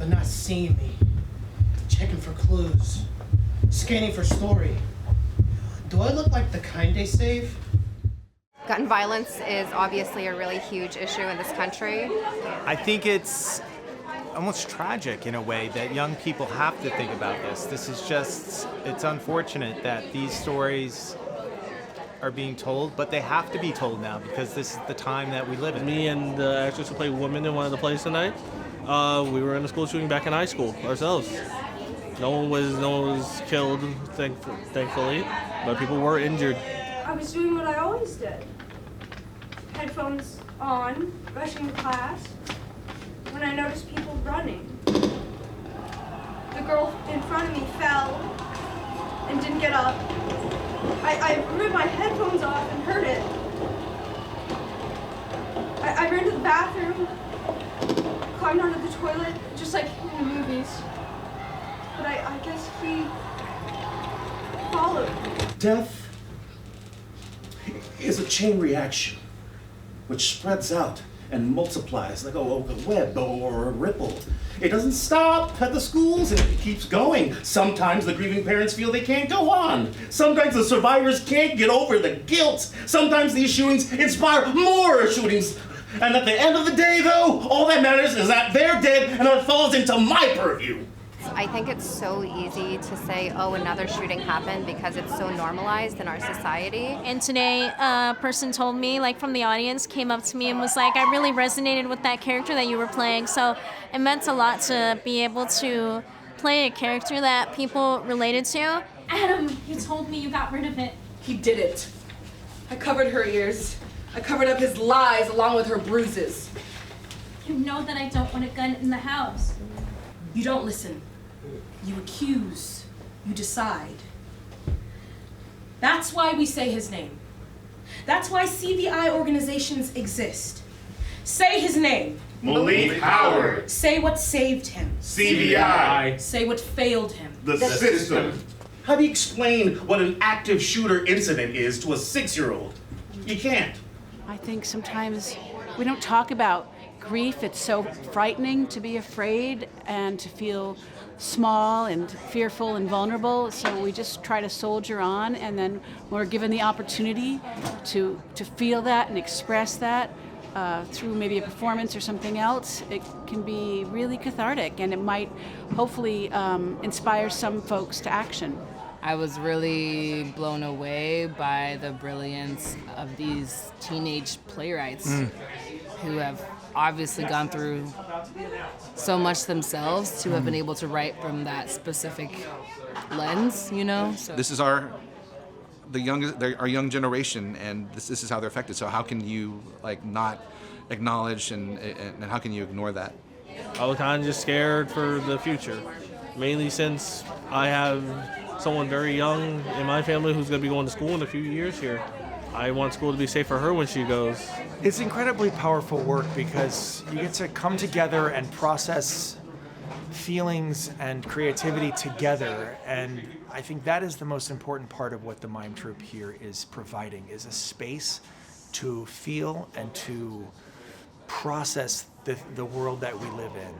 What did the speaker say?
They're not seeing me. Checking for clues. Scanning for story. Do I look like the kind they save? Gun violence is obviously a really huge issue in this country. I think it's almost tragic in a way that young people have to think about this. This is just, it's unfortunate that these stories are being told, but they have to be told now because this is the time that we live in. Me and the actress who played women in one of the plays tonight, we were in a school shooting back in high school ourselves. No one was killed, thankfully, but people were injured. I was doing what I always did. Headphones on, rushing to class, when I noticed people running. The girl in front of me fell and didn't get up. I ripped my headphones off and heard it. I ran to the bathroom, climbed onto the toilet, just like in the movies. But I guess he followed. Death is a chain reaction which spreads out and multiplies like a web or a ripple. It doesn't stop at the schools and it keeps going. Sometimes the grieving parents feel they can't go on. Sometimes the survivors can't get over the guilt. Sometimes these shootings inspire more shootings. And at the end of the day, though, all that matters is that they're dead and it falls into my purview. I think it's so easy to say, oh, another shooting happened because it's so normalized in our society. And today, a person told me, like from the audience, came up to me and was like, I really resonated with that character that you were playing. So it meant a lot to be able to play a character that people related to. Adam, you told me you got rid of it. He did it. I covered her ears. I covered up his lies along with her bruises. You know that I don't want a gun in the house. You don't listen. You accuse. You decide. That's why we say his name. That's why CVI organizations exist. Say his name. Malik Howard. Say what saved him. CVI. Say what failed him. The system. How do you explain what an active shooter incident is to a 6-year-old? You can't. I think sometimes we don't talk about grief. It's so frightening to be afraid and to feel small and fearful and vulnerable, so we just try to soldier on, and then when we're given the opportunity to feel that and express that through maybe a performance or something else, it can be really cathartic, and it might hopefully inspire some folks to action. I was really blown away by the brilliance of these teenage playwrights who have obviously gone through so much themselves to have been able to write from that specific lens, you know? So. This is our young generation, and this is how they're affected. So how can you not acknowledge and how can you ignore that? I was kind of just scared for the future, mainly since I have someone very young in my family who's going to be going to school in a few years here. I want school to be safe for her when she goes. It's incredibly powerful work because you get to come together and process feelings and creativity together, and I think that is the most important part of what the Mime Troupe here is providing, is a space to feel and to process the world that we live in.